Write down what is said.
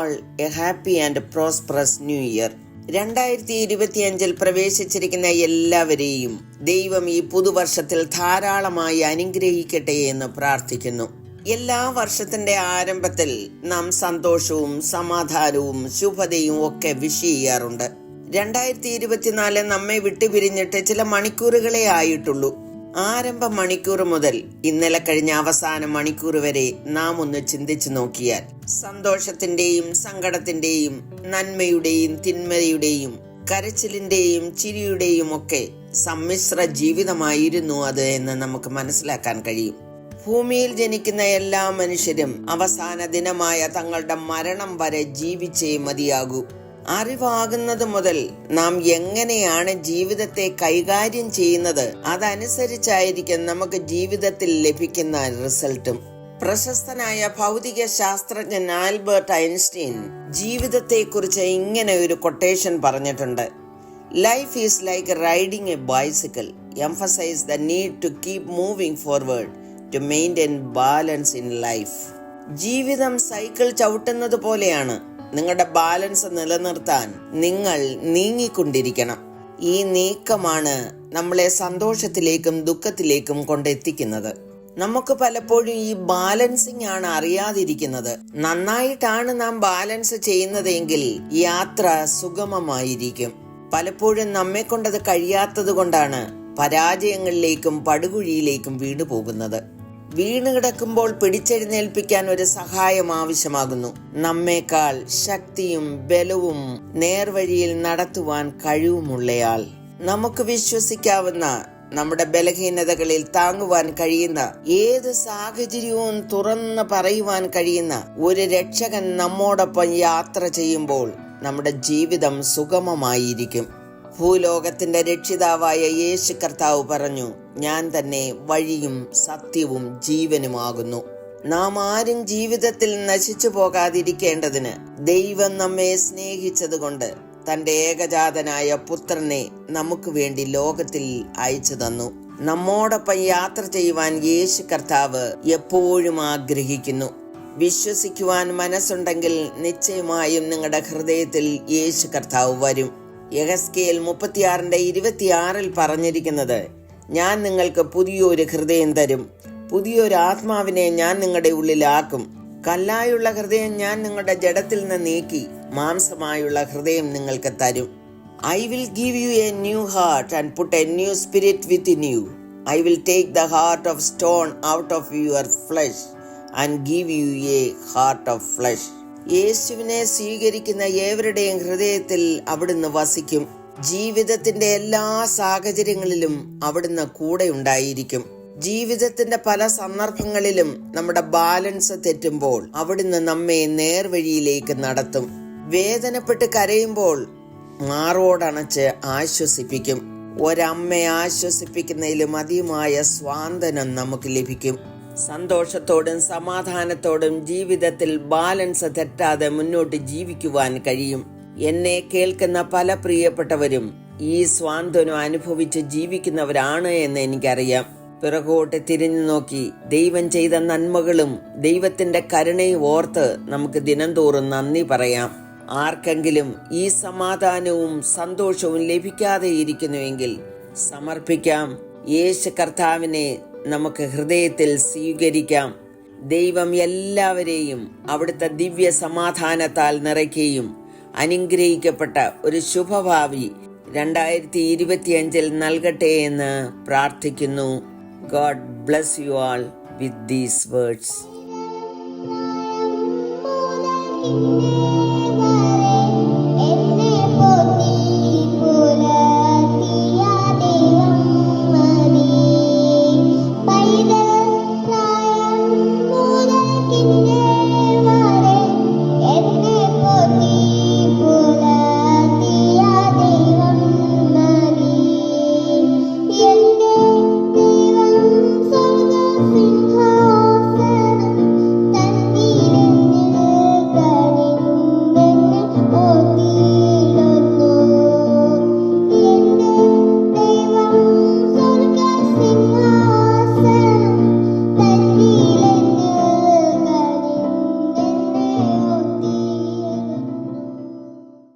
All A happy and prosperous new year. 2025 പ്രവേശിച്ചിരിക്കുന്ന എല്ലാവരെയും ദൈവം ഈ പുതുവർഷത്തിൽ ധാരാളമായി അനുഗ്രഹിക്കട്ടെ എന്ന് പ്രാർത്ഥിക്കുന്നു. എല്ലാ വർഷത്തിന്റെ ആരംഭത്തിൽ നാം സന്തോഷവും സമാധാനവും ശുഭതയും ഒക്കെ വിഷ് ചെയ്യാറുണ്ട്. 2024 നമ്മെ വിട്ടുപിരിഞ്ഞിട്ട് ചില മണിക്കൂറുകളെ ആയിട്ടുള്ളൂ. ആരംഭ മണിക്കൂർ മുതൽ ഇന്നലെ കഴിഞ്ഞ അവസാന മണിക്കൂർ വരെ നാം ഒന്ന് ചിന്തിച്ചു നോക്കിയാൽ സന്തോഷത്തിന്റെയും സങ്കടത്തിന്റെയും നന്മയുടെയും തിന്മയുടെയും കരച്ചിലിന്റെയും ചിരിയുടെയും ഒക്കെ സമ്മിശ്ര ജീവിതമായിരുന്നു അത് എന്ന് നമുക്ക് മനസ്സിലാക്കാൻ കഴിയും. ഭൂമിയിൽ ജനിക്കുന്ന എല്ലാ മനുഷ്യരും അവസാന ദിനമായ തങ്ങളുടെ മരണം വരെ ജീവിച്ചേ മതിയാകൂ. അറിവാകുന്നത് മുതൽ നാം എങ്ങനെയാണ് ജീവിതത്തെ കൈകാര്യം ചെയ്യുന്നത് അതനുസരിച്ചായിരിക്കും നമുക്ക് ജീവിതത്തിൽ ലഭിക്കുന്ന റിസൾട്ടും. പ്രശസ്തനായ ഭൗതിക ശാസ്ത്രജ്ഞൻ ആൽബർട്ട് ഐൻസ്റ്റീൻ ജീവിതത്തെക്കുറിച്ച് ഇങ്ങനെ ഒരു കൊട്ടേഷൻ പറഞ്ഞിട്ടുണ്ട്: life is like riding a bicycle, emphasise the need to keep moving forward to maintain balance in life. ജീവിതം സൈക്കിൾ ചവിട്ടുന്നത് പോലെയാണ്. നിങ്ങളുടെ ബാലൻസ് നിലനിർത്താൻ നിങ്ങൾ നീങ്ങിക്കൊണ്ടിരിക്കണം. ഈ നീക്കമാണ് നമ്മളെ സന്തോഷത്തിലേക്കും ദുഃഖത്തിലേക്കും കൊണ്ടെത്തിക്കുന്നത്. നമുക്ക് പലപ്പോഴും ഈ ബാലൻസിങ് ആണ് അറിയാതിരിക്കുന്നത്. നന്നായിട്ടാണ് നാം ബാലൻസ് ചെയ്യുന്നതെങ്കിൽ യാത്ര സുഗമമായിരിക്കും. പലപ്പോഴും നമ്മെ കൊണ്ടത് കഴിയാത്തത് കൊണ്ടാണ് പരാജയങ്ങളിലേക്കും പടുകുഴിയിലേക്കും വീണു പോകുന്നത്. വീണ് കിടക്കുമ്പോൾ പിടിച്ചെഴുന്നേൽപ്പിക്കാൻ ഒരു സഹായം ആവശ്യമാകുന്നു. നമ്മേക്കാൾ ശക്തിയും ബലവും നേർവഴിയിൽ നടത്തുവാൻ കഴിവുമുള്ളയാൾ. നമുക്ക് വിശ്വസിക്കാവുന്ന, നമ്മുടെ ബലഹീനതകളിൽ താങ്ങുവാൻ കഴിയുന്ന, ഏത് സാഹചര്യവും തുറന്ന് പറയുവാൻ കഴിയുന്ന ഒരു രക്ഷകൻ നമ്മോടൊപ്പം യാത്ര ചെയ്യുമ്പോൾ നമ്മുടെ ജീവിതം സുഗമമായിരിക്കും. ഭൂലോകത്തിന്റെ രക്ഷിതാവായ യേശു കർത്താവ് പറഞ്ഞു, ഞാൻ തന്നെ വഴിയും സത്യവും ജീവനുമാകുന്നു. നാം ആരും ജീവിതത്തിൽ നശിച്ചു പോകാതിരിക്കേണ്ടതിന് ദൈവം നമ്മെ സ്നേഹിച്ചതുകൊണ്ട് തന്റെ ഏകജാതനായ പുത്രനെ നമുക്ക് വേണ്ടി ലോകത്തിൽ അയച്ചു തന്നു. നമ്മോടൊപ്പം യാത്ര ചെയ്യുവാൻ യേശു കർത്താവ് എപ്പോഴും ആഗ്രഹിക്കുന്നു. വിശ്വസിക്കുവാൻ മനസ്സുണ്ടെങ്കിൽ നിശ്ചയമായും നിങ്ങളുടെ ഹൃദയത്തിൽ യേശു കർത്താവ് വരും. യെഹെസ്കേൽ 36:26 പറഞ്ഞിരിക്കുന്നത്, ഞാൻ നിങ്ങൾക്ക് പുതിയൊരു ഹൃദയം തരും, പുതിയൊരു ആത്മാവിനെ ഞാൻ നിങ്ങളുടെ ഉള്ളിലാക്കും. കല്ലായുള്ള ഹൃദയം ഞാൻ നിങ്ങളുടെ ജഡത്തിൽ നിന്ന് നീക്കി മാംസമായുള്ള ഹൃദയം നിങ്ങൾക്ക് തരും. I will give you a new heart and put a new spirit within you. I will take the heart of stone out of your flesh and give you a heart of flesh. യേശുവിനെ സ്വീകരിക്കുന്ന ഏവരുടെയും ഹൃദയത്തിൽ അവിടുന്ന് വസിക്കും. ജീവിതത്തിന്റെ എല്ലാ സാഹചര്യങ്ങളിലും അവിടുന്ന് കൂടെ ഉണ്ടായിരിക്കും. ജീവിതത്തിന്റെ പല സന്ദർഭങ്ങളിലും നമ്മുടെ ബാലൻസ് തെറ്റുമ്പോൾ അവിടുന്ന് നമ്മെ നേർവഴിയിലേക്ക് നടത്തും. വേദനപ്പെട്ട് കരയുമ്പോൾ മാറോടണച്ച് ആശ്വസിപ്പിക്കും. ഒരമ്മയെ ആശ്വസിപ്പിക്കുന്നതിലും അധികമായ സ്വാന്തനം നമുക്ക് ലഭിക്കും. സന്തോഷത്തോടും സമാധാനത്തോടും ജീവിതത്തിൽ ബാലൻസ് തെറ്റാതെ മുന്നോട്ട് ജീവിക്കുവാൻ കഴിയും. എന്നെ കേൾക്കുന്ന പല പ്രിയപ്പെട്ടവരും ഈ സ്വാന്തനം അനുഭവിച്ച് ജീവിക്കുന്നവരാണ് എന്ന് എനിക്കറിയാം. പിറകോട്ട് തിരിഞ്ഞു നോക്കി ദൈവം ചെയ്ത നന്മകളും ദൈവത്തിന്റെ കരുണയും ഓർത്ത് നമുക്ക് ദിനംതോറും നന്ദി പറയാം. ആർക്കെങ്കിലും ഈ സമാധാനവും സന്തോഷവും ലഭിക്കാതെ ഇരിക്കുന്നുവെങ്കിൽ സമർപ്പിക്കാം. യേശു കർത്താവിനെ നമുക്ക് ഹൃദയത്തിൽ സ്വീകരിക്കാം. ദൈവം എല്ലാവരെയും അവിടുത്തെ ദിവ്യ സമാധാനത്താൽ നിറയ്ക്കുകയും അനുഗ്രഹിക്കപ്പെട്ട ഒരു ശുഭഭാവി 2025 നൽകട്ടെ എന്ന് പ്രാർത്ഥിക്കുന്നു. God bless you all with these words.